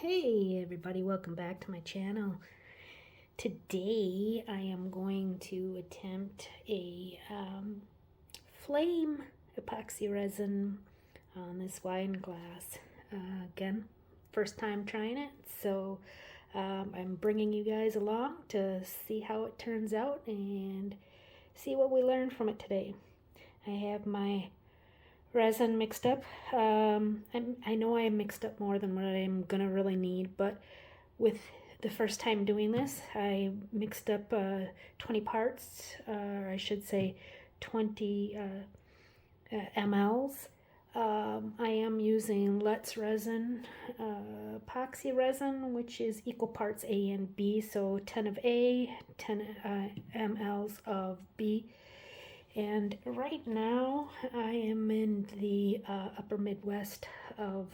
Hey everybody, welcome back to my channel. Today I am going to attempt a flame epoxy resin on this wine glass. Again, first time trying it, so I'm bringing you guys along to see how it turns out and see what we learned from it today. I have my resin mixed up. I know I mixed up more than what I'm gonna really need, but with the first time doing this, I mixed up 20 parts, or I should say 20 mLs. I am using Let's resin, epoxy resin, which is equal parts A and B, so 10 of A, 10 mLs of B. And right now I am in the upper Midwest of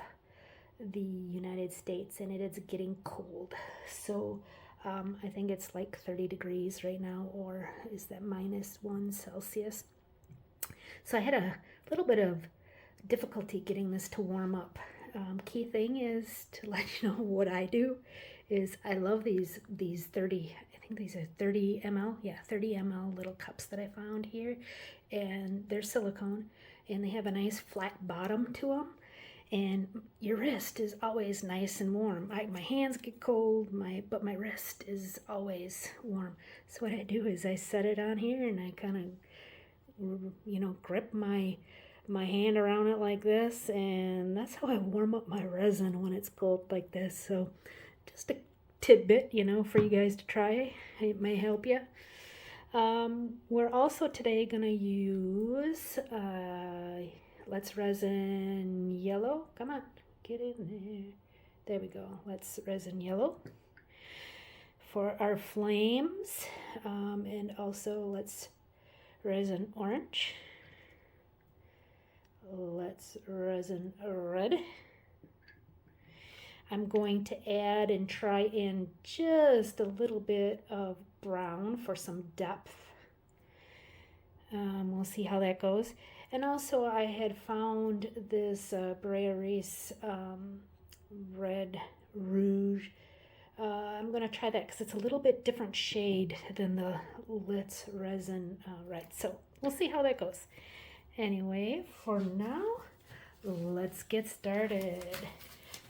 the United States, and it is getting cold. So I think it's like 30 degrees right now, or is that -1 Celsius? So I had a little bit of difficulty getting this to warm up. Key thing is to let you know what I do is I love these 30, I think these are 30 ml, yeah, 30 ml little cups that I found here, and they're silicone, and they have a nice flat bottom to them, and your wrist is always nice and warm. My hands get cold, but my wrist is always warm. So what I do is I set it on here, and I kind of, grip my hand around it like this, and that's how I warm up my resin when it's cold like this. So just a tidbit, for you guys to try. It may help you. We're also today going to use Let's Resin Yellow. Come on, get in there. There we go. Let's Resin Yellow for our flames. And also Let's Resin Orange. Let's Resin Red. I'm going to add and try in just a little bit of brown for some depth. We'll see how that goes. And also I had found this Brearis Red Rouge. I'm going to try that because it's a little bit different shade than the Let's Resin Red. So we'll see how that goes. Anyway, for now, let's get started.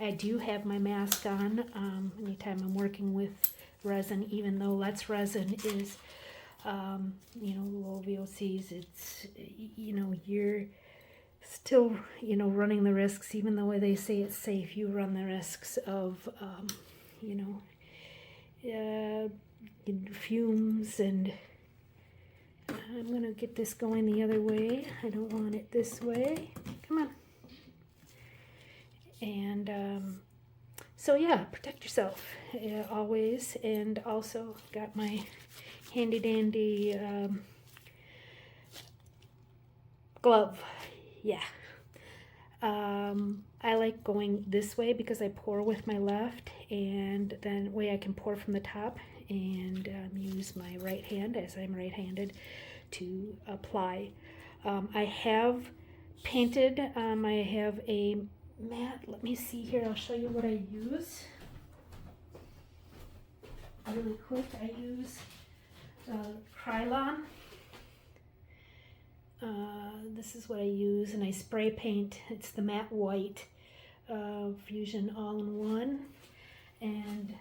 I do have my mask on anytime I'm working with resin, even though Let's Resin is, low VOCs. It's, you're still, running the risks, even though they say it's safe, you run the risks of, fumes. And I'm going to get this going the other way. I don't want it this way. Come on. And so yeah, protect yourself always. And also got my handy dandy glove. Yeah. I like going this way because I pour with my left, and then way I can pour from the top and use my right hand, as I'm right-handed, to apply. I have painted. I have a mat. Let me see here. I'll show you what I use really quick. I use Krylon. This is what I use, and I spray paint. It's the matte white Fusion all-in-one, and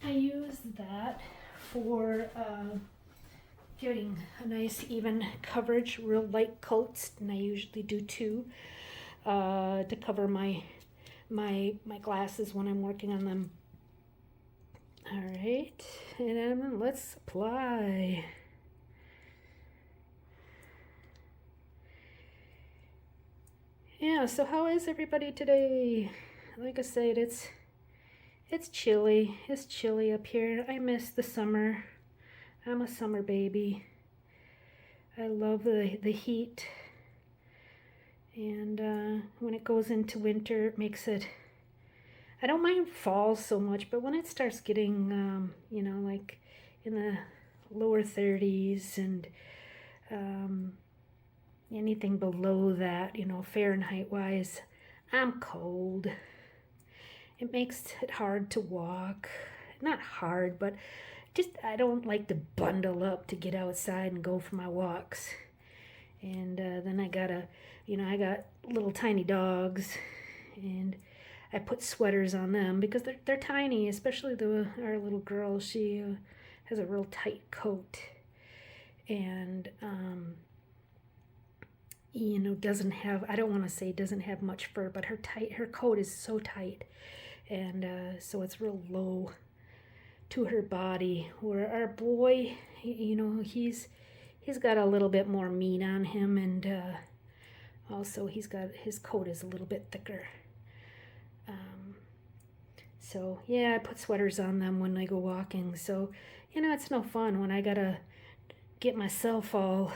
I use that for getting a nice even coverage, real light coats, and I usually do 2 to cover my glasses when I'm working on them. All right, and let's apply. Yeah, so how is everybody today? Like I said, it's chilly. It's chilly up here. I miss the summer. I'm a summer baby. I love the heat. And when it goes into winter, it makes it... I don't mind fall so much, but when it starts getting, like in the lower 30s and anything below that, Fahrenheit-wise, I'm cold. it makes it hard to walk. Not hard, but just I don't like to bundle up to get outside and go for my walks. And then I got little tiny dogs, and I put sweaters on them because they're tiny, especially our little girl. She has a real tight coat, and doesn't have, I don't want to say doesn't have much fur, but her coat is so tight, and so it's real low to her body. Where our boy, he's got a little bit more meat on him, and also his coat is a little bit thicker. So yeah, I put sweaters on them when I go walking. So it's no fun when I gotta get myself all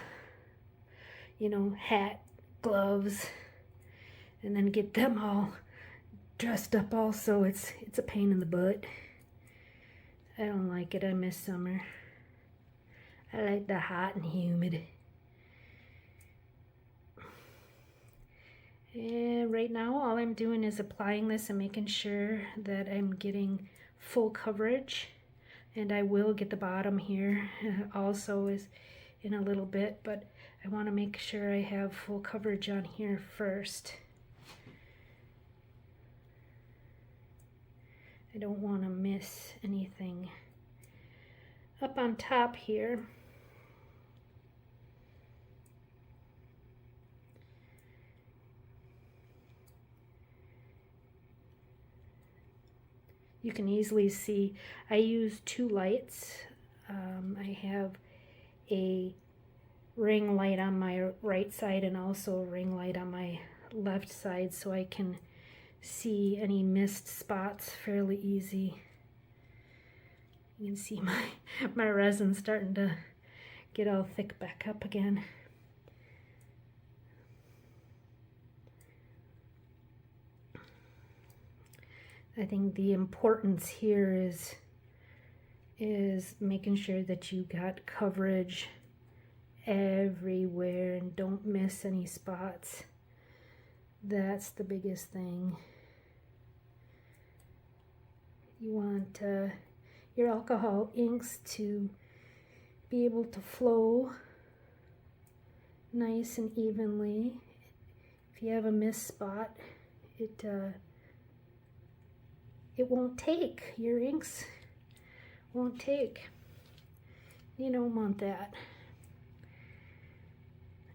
hat, gloves, and then get them all dressed up also. It's a pain in the butt. I don't like it. I miss summer. I like the hot and humid. And right now all I'm doing is applying this and making sure that I'm getting full coverage. And I will get the bottom here also is in a little bit, but I want to make sure I have full coverage on here first. I don't want to miss anything. Up on top here, you can easily see I use two lights. I have a ring light on my right side and also a ring light on my left side, so I can see any missed spots fairly easy. You can see my resin starting to get all thick back up again. I think the importance here is making sure that you got coverage everywhere and don't miss any spots. That's the biggest thing. You want your alcohol inks to be able to flow nice and evenly. If you have a missed spot, it won't take. Your inks won't take. You don't want that.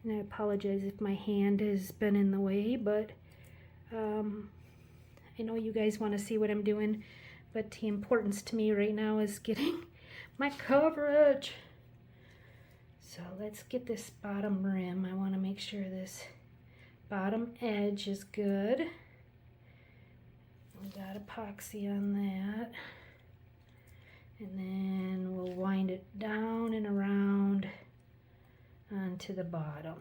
And I apologize if my hand has been in the way, but I know you guys want to see what I'm doing, but the importance to me right now is getting my coverage. So let's get this bottom rim. I want to make sure this bottom edge is good. We got epoxy on that. And then we'll wind it down and around onto the bottom.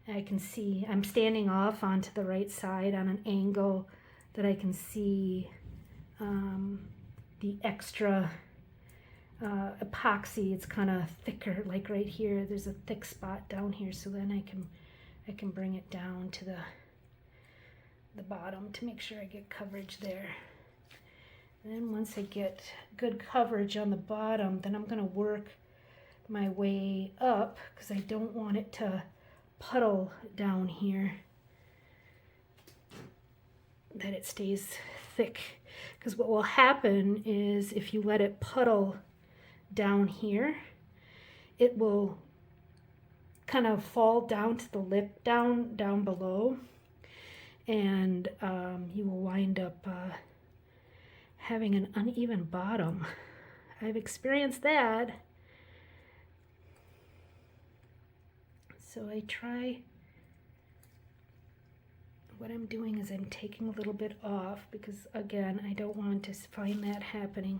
I can see, I'm standing off onto the right side on an angle that I can see the extra epoxy. It's kind of thicker, like right here. There's a thick spot down here, so then I can bring it down to the bottom to make sure I get coverage there. And then once I get good coverage on the bottom, then I'm going to work my way up because I don't want it to puddle down here, that it stays thick. Because what will happen is if you let it puddle down here, it will kind of fall down to the lip down below, and you will wind up having an uneven bottom. I've experienced that. So I try, what I'm doing is I'm taking a little bit off because, again, I don't want to find that happening.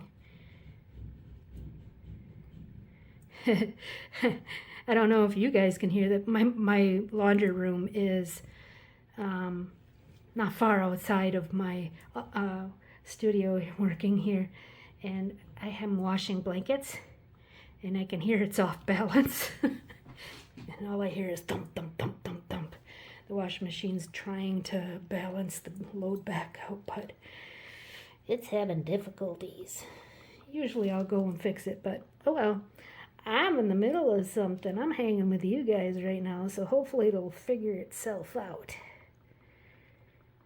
I don't know if you guys can hear that. My laundry room is not far outside of my studio working here, and I am washing blankets, and I can hear it's off balance. And all I hear is thump, thump, thump, thump, thump. The washing machine's trying to balance the load back out, but it's having difficulties. Usually I'll go and fix it, but oh well. I'm in the middle of something. I'm hanging with you guys right now, so hopefully it'll figure itself out.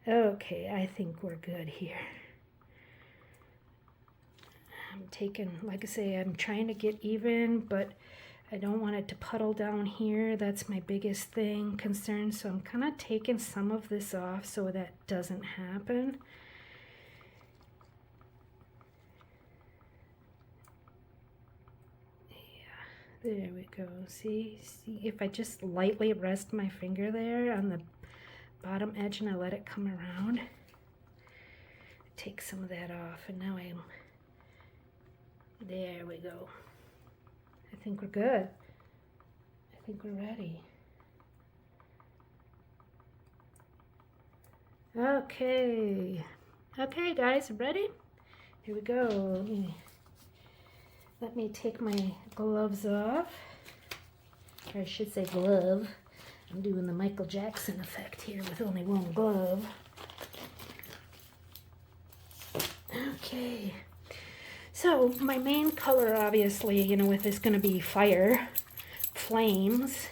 Okay, I think we're good here. I'm taking, like I say, I'm trying to get even, but I don't want it to puddle down here. That's my biggest concern. So I'm kind of taking some of this off so that doesn't happen. There we go. See if I just lightly rest my finger there on the bottom edge and I let it come around, take some of that off, and now there we go. I think we're good. I think we're ready. Okay. Okay, guys, ready? Here we go. Let me take my gloves off. Or I should say glove. I'm doing the Michael Jackson effect here with only one glove. Okay. So my main color, obviously, you know, with this going to be fire, flames.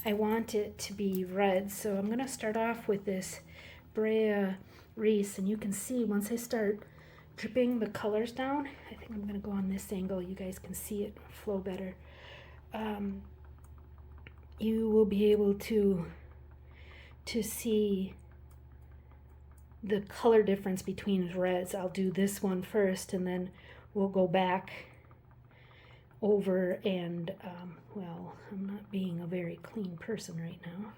I want it to be red. So I'm going to start off with this Brea Reese. And you can see once I start dripping the colors down, I think I'm going to go on this angle. You guys can see it flow better. You will be able to see the color difference between reds. I'll do this one first and then we'll go back over and, well, I'm not being a very clean person right now.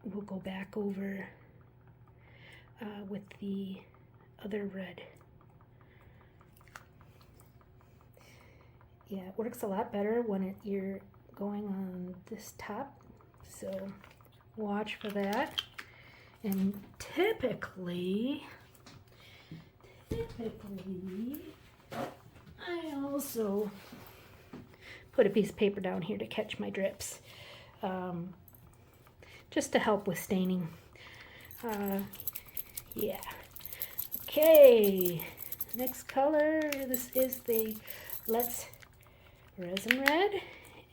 We'll go back over with the other red. Yeah, it works a lot better when you're going on this top, so watch for that. And typically, I also put a piece of paper down here to catch my drips, just to help with staining. Yeah. Okay, next color, this is the Let's Resin Red.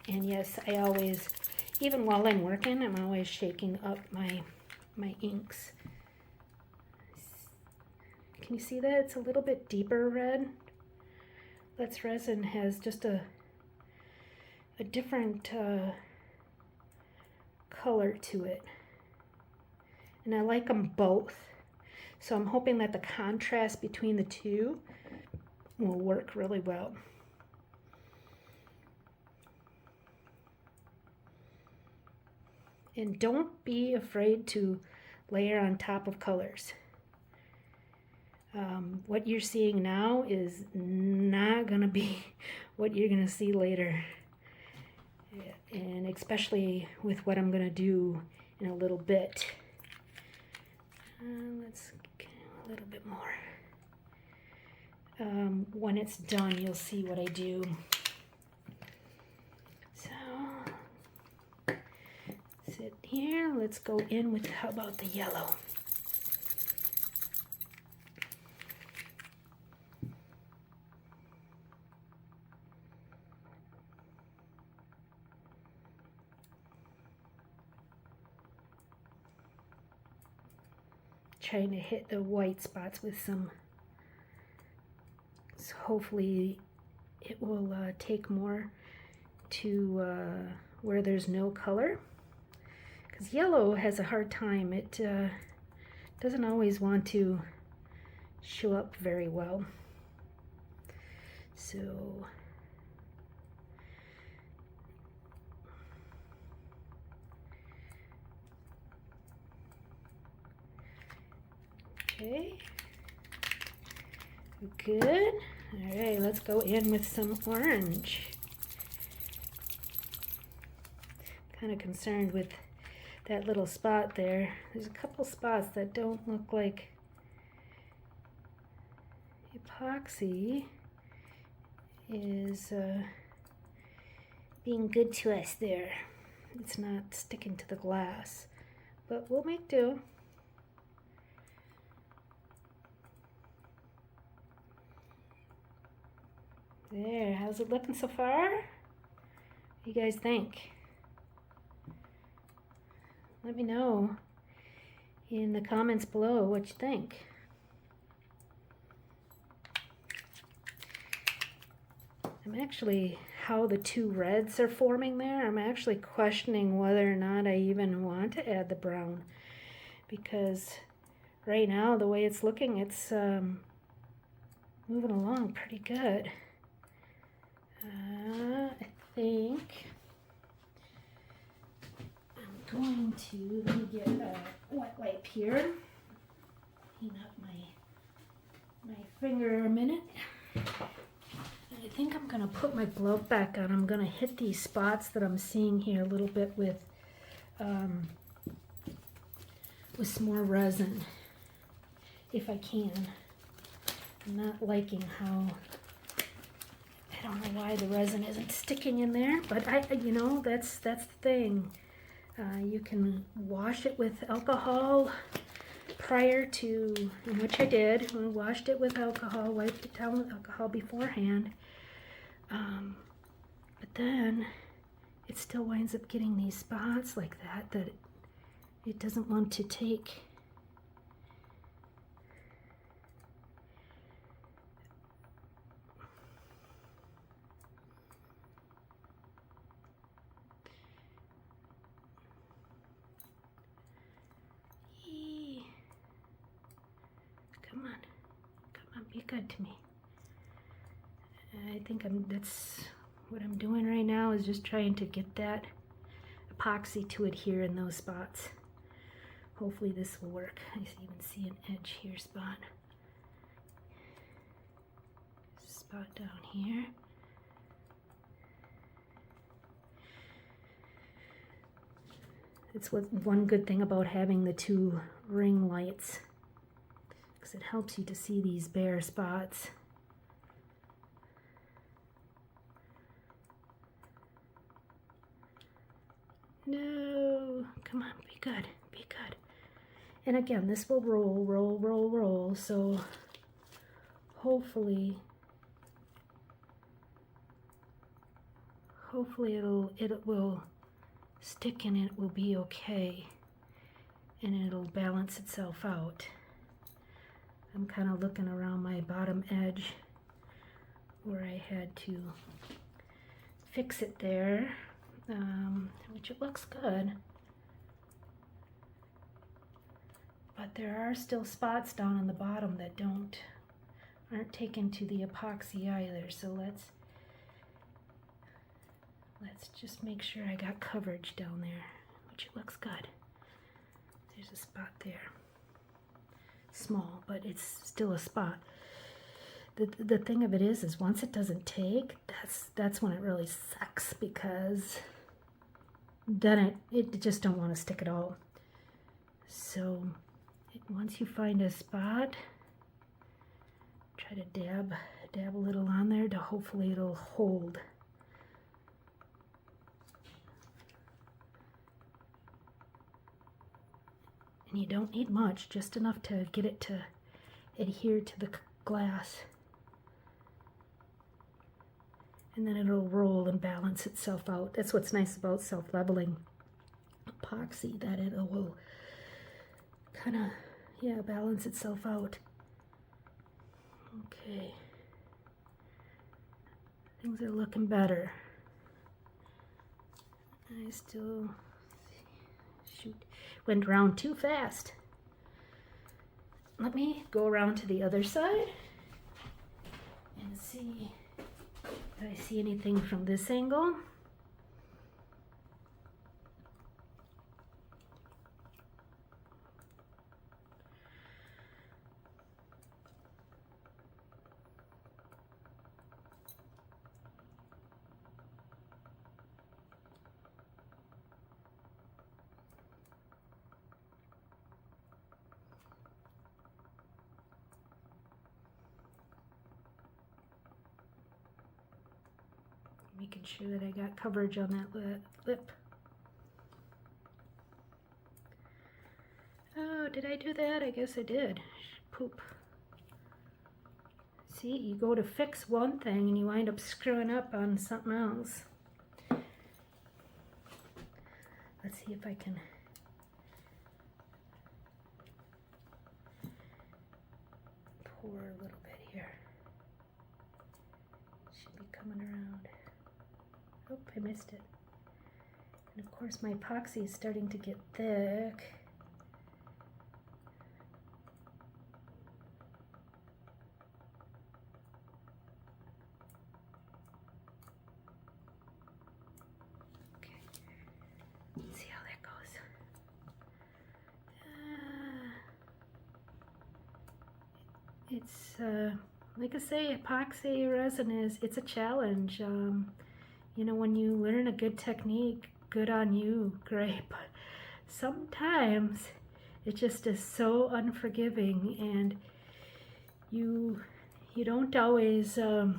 And yes, I always, even while I'm working, I'm always shaking up my inks. Can you see that? It's a little bit deeper red. Let's Resin has just a different color to it. And I like them both. So I'm hoping that the contrast between the two will work really well. And don't be afraid to layer on top of colors. What you're seeing now is not going to be what you're going to see later. And especially with what I'm going to do in a little bit. Let's get a little bit more. When it's done, you'll see what I do. So, sit here. Let's go in with, how about the yellow? Trying to hit the white spots with some, so hopefully it will take more to where there's no color, because yellow has a hard time. It doesn't always want to show up very well. So okay, good. All right, let's go in with some orange. Kind of concerned with that little spot there. There's a couple spots that don't look like epoxy is being good to us there. it's not sticking to the glass, but we'll make do. There, how's it looking so far? What do you guys think? Let me know in the comments below what you think. I'm actually, how the two reds are forming there, I'm actually questioning whether or not I even want to add the brown, because right now the way it's looking, it's moving along pretty good. I think I'm going to, let me get a wet wipe here, clean up my finger a minute. I think I'm going to put my glove back on. I'm going to hit these spots that I'm seeing here a little bit with some more resin, if I can. I'm not liking how, I don't know why the resin isn't sticking in there, but you know, that's the thing. You can wash it with alcohol prior to, which I did. I washed it with alcohol, wiped it down with alcohol beforehand. But then it still winds up getting these spots like that it doesn't want to take. Come on, be good to me. I think that's what I'm doing right now, is just trying to get that epoxy to adhere in those spots. Hopefully this will work. I even see an edge here spot. Spot down here. It's one good thing about having the two ring lights, because it helps you to see these bare spots. No, come on, be good, be good. And again, this will roll, so hopefully it will stick and it will be okay, and it'll balance itself out. I'm kind of looking around my bottom edge where I had to fix it there, which it looks good, but there are still spots down on the bottom that aren't taken to the epoxy either. So let's just make sure I got coverage down there, which it looks good. There's a spot there, small, but it's still a spot. The thing of it is once it doesn't take, that's when it really sucks, because then it just don't want to stick at all. So once you find a spot, try to dab a little on there to hopefully it'll hold. And you don't need much, just enough to get it to adhere to the glass. And then it'll roll and balance itself out. That's what's nice about self-leveling epoxy, that it will kind of, balance itself out. Okay. Things are looking better. I still, went around too fast. Let me go around to the other side and see if I see anything from this angle. Making sure that I got coverage on that lip. did I do that? I guess I did. Poop. See, you go to fix one thing and you wind up screwing up on something else. Let's see if I can pour a little bit here. Should be coming around. Oh, I missed it. And of course my epoxy is starting to get thick. It's like I say, epoxy resin it's a challenge. You know, when you learn a good technique, good on you, great. But sometimes it just is so unforgiving, and you don't always, you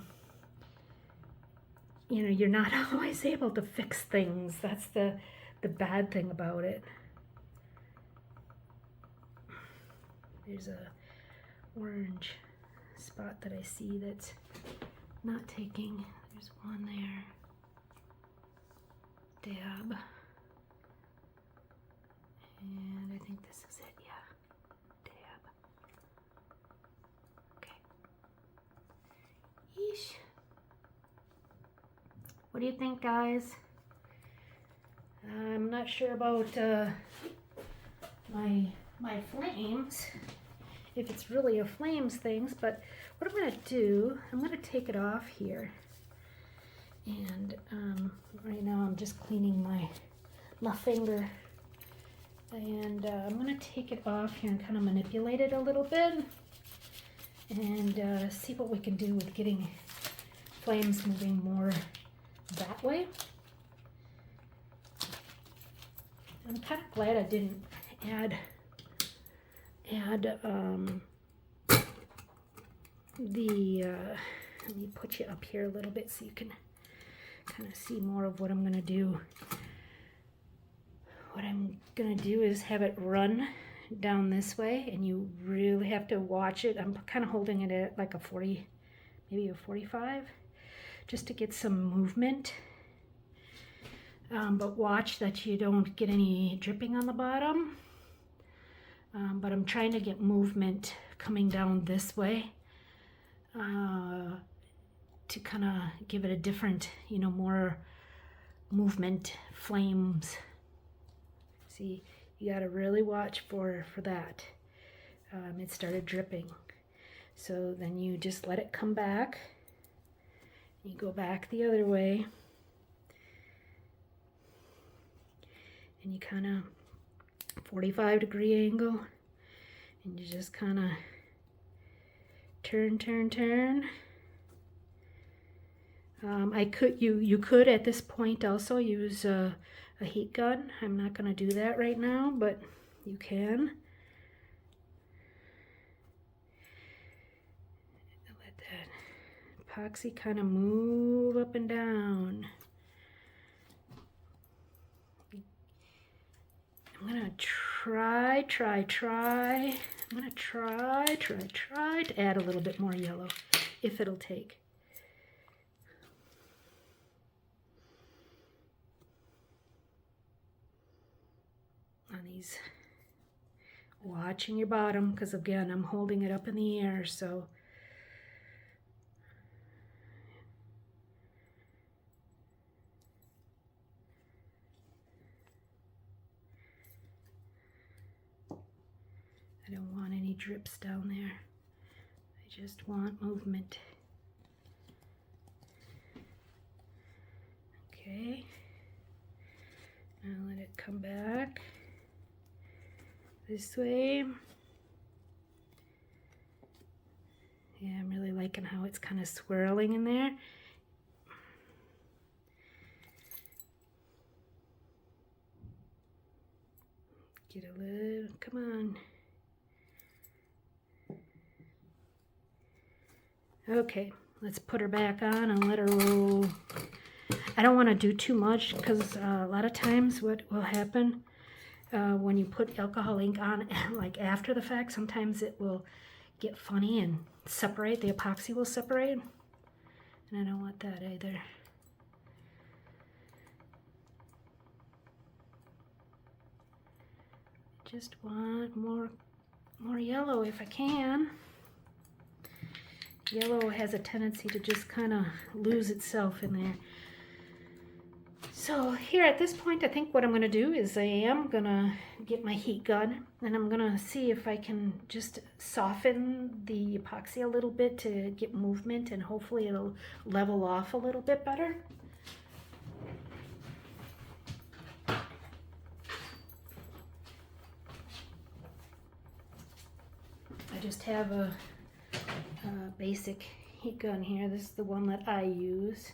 know, you're not always able to fix things. That's the bad thing about it. There's a orange spot that I see that's not taking. There's one there. Dab. And I think this is it, yeah. Dab. Okay. Yeesh. What do you think, guys? I'm not sure about my flames, if it's really a flames things, but what I'm going to do, I'm going to take it off here. And right now I'm just cleaning my finger. And I'm going to take it off here and kind of manipulate it a little bit. And see what we can do with getting flames moving more that way. I'm kind of glad I didn't add let me put you up here a little bit so you can kind of see more of what I'm going to do. What I'm going to do is have it run down this way, and you really have to watch it. I'm kind of holding it at like a 40, maybe a 45, just to get some movement. But watch that you don't get any dripping on the bottom. But I'm trying to get movement coming down this way to kind of give it a different, you know, more movement, flames. See, you got to really watch for that. It started dripping. So then you just let it come back. You go back the other way. And you kind of 45-degree angle, and you just kind of turn. You could at this point also use a heat gun. I'm not going to do that right now, but you can. Let that epoxy kind of move up and down. I'm gonna try. I'm gonna try to add a little bit more yellow, if it'll take. On these, watching your bottom, because again, I'm holding it up in the air, so. I don't want any drips down there. I just want movement. Okay. Now let it come back this way. Yeah, I'm really liking how it's kind of swirling in there. Get a little, come on. Okay, let's put her back on and let her roll. I don't want to do too much because a lot of times what will happen when you put alcohol ink on, like after the fact, sometimes it will get funny and separate. The epoxy will separate, and I don't want that either. Just want more yellow if I can. Yellow has a tendency to just kind of lose itself in there. So here at this point, I think what I'm going to do is I am going to get my heat gun, and I'm going to see if I can just soften the epoxy a little bit to get movement, and hopefully it'll level off a little bit better. I just have a basic heat gun here. This is the one that I use,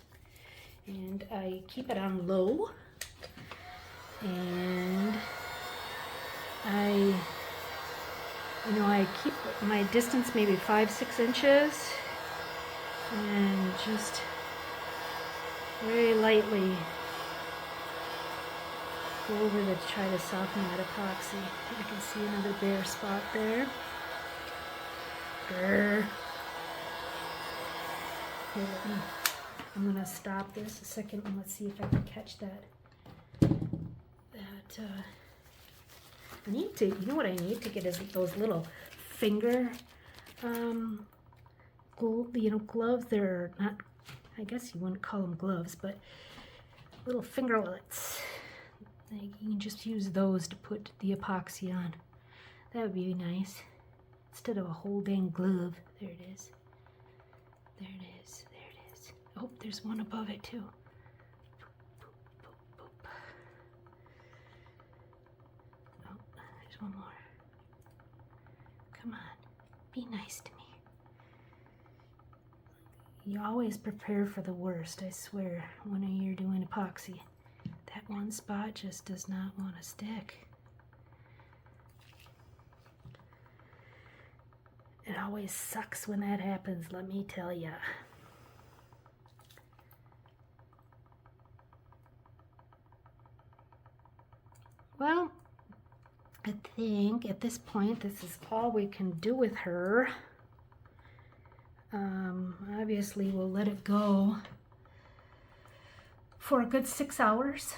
and I keep it on low, and I keep my distance maybe 5-6 inches, and just very lightly go over to try to soften that epoxy. I can see another bare spot there. Grr. Here, I'm going to stop this a second and let's see if I can catch that. I need to, you know what I need to get is those little finger, gloves. They're not, I guess you wouldn't call them gloves, but little fingerlets. You can just use those to put the epoxy on. That would be nice. Instead of a whole dang glove. There it is. There it is. There it is. Oh, there's one above it too. Boop, boop, boop, boop. Oh, there's one more. Come on. Be nice to me. You always prepare for the worst, I swear, when you're doing epoxy. That one spot just does not want to stick. It always sucks when that happens, let me tell ya. Well, I think at this point this is all we can do with her. Obviously we'll let it go for a good 6 hours.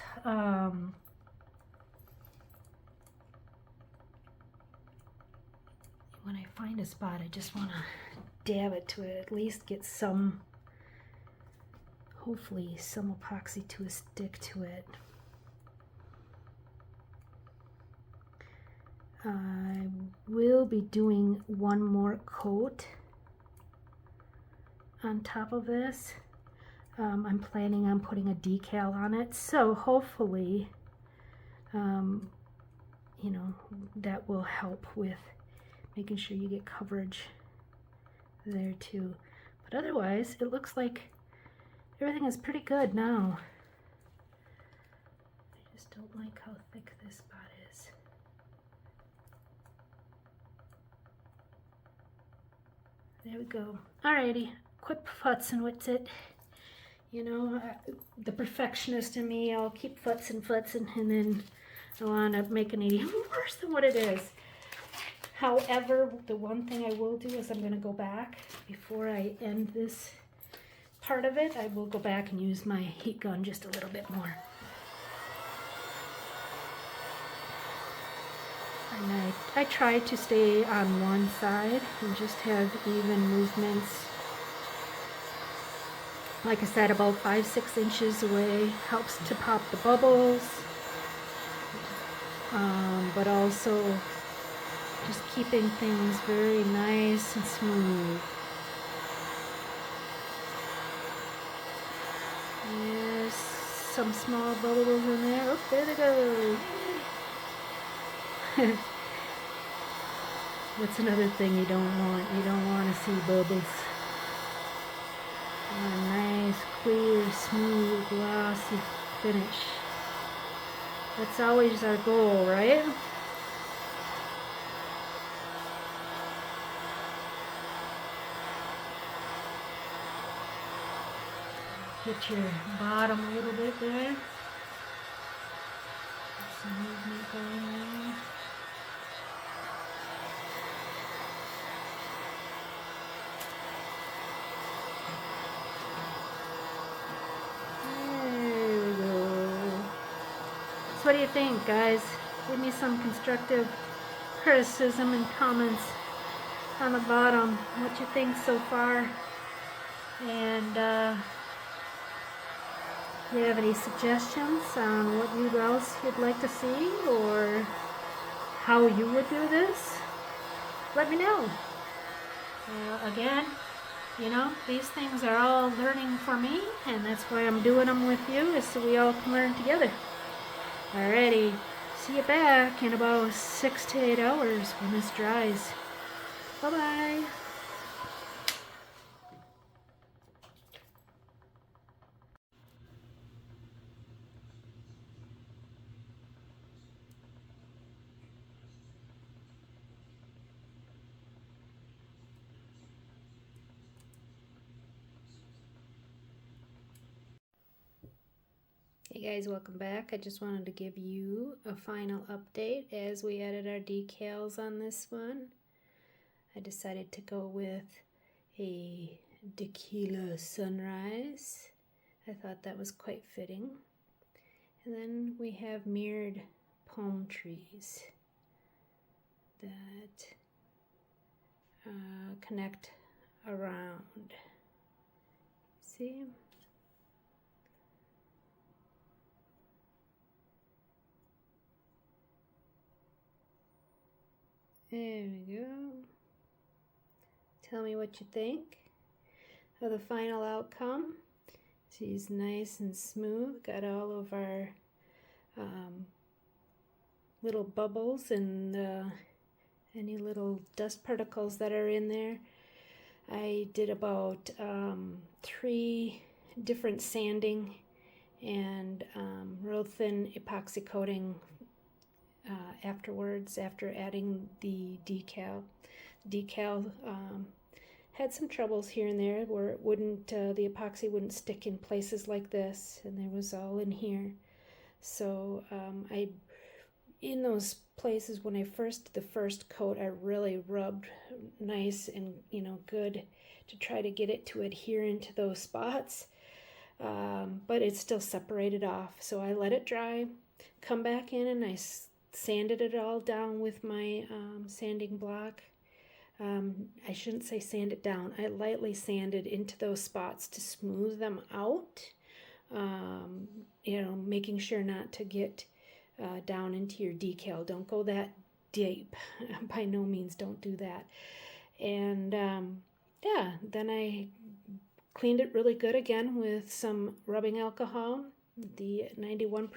When I find a spot, I just want to dab it to it, at least get some, hopefully some epoxy to stick to it. I will be doing one more coat on top of this. I'm planning on putting a decal on it, so hopefully, that will help with making sure you get coverage there too. But otherwise, it looks like everything is pretty good now. I just don't like how thick this spot is. There we go. Alrighty, quit futzing with it. You know, the perfectionist in me, I'll keep futzing, and then I'll end up making it even worse than what it is. However, the one thing I will do is I'm going to go back before I end this part of it. I will go back and use my heat gun just a little bit more. And I try to stay on one side and just have even movements. Like I said, about 5-6 inches away helps to pop the bubbles, but also just keeping things very nice and smooth. There's some small bubbles in there. Oh, there they go. That's another thing you don't want. You don't want to see bubbles. A nice, clear, smooth, glossy finish. That's always our goal, right? Get your bottom a little bit there. Get some movement going there. what do you think, guys? Give me some constructive criticism and comments on the bottom. What you think so far? And if you have any suggestions on what else you'd like to see or how you would do this, let me know. Again, you know, these things are all learning for me, and that's why I'm doing them with you, is so we all can learn together. Alrighty, see you back in about 6 to 8 hours when this dries. Bye-bye. Hey guys, welcome back. I just wanted to give you a final update as we added our decals on this one. I decided to go with a Tequila sunrise. I thought that was quite fitting. And then we have mirrored palm trees that connect around. See? There we go. Tell me what you think of the final outcome. She's nice and smooth. Got all of our little bubbles and any little dust particles that are in there. I did about 3 different sanding and real thin epoxy coating afterwards, after adding the decal. Had some troubles here and there where it wouldn't, the epoxy wouldn't stick in places like this, and there was all in here. So in those places when I the first coat, I really rubbed nice and good to try to get it to adhere into those spots, but it still separated off. So I let it dry, come back in, and I sanded it all down with my sanding block. I shouldn't say sand it down. I lightly sanded into those spots to smooth them out, making sure not to get down into your decal. Don't go that deep. By no means, don't do that. And yeah, then I cleaned it really good again with some rubbing alcohol, the 91%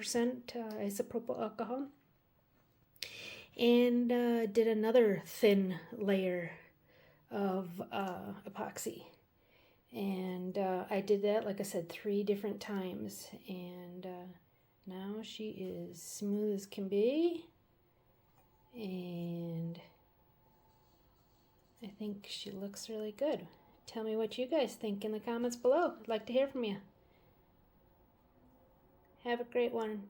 isopropyl alcohol, and did another thin layer of epoxy. And I did that, like I said, 3 different times. And now she is smooth as can be. And I think she looks really good. Tell me what you guys think in the comments below. I'd like to hear from you. Have a great one.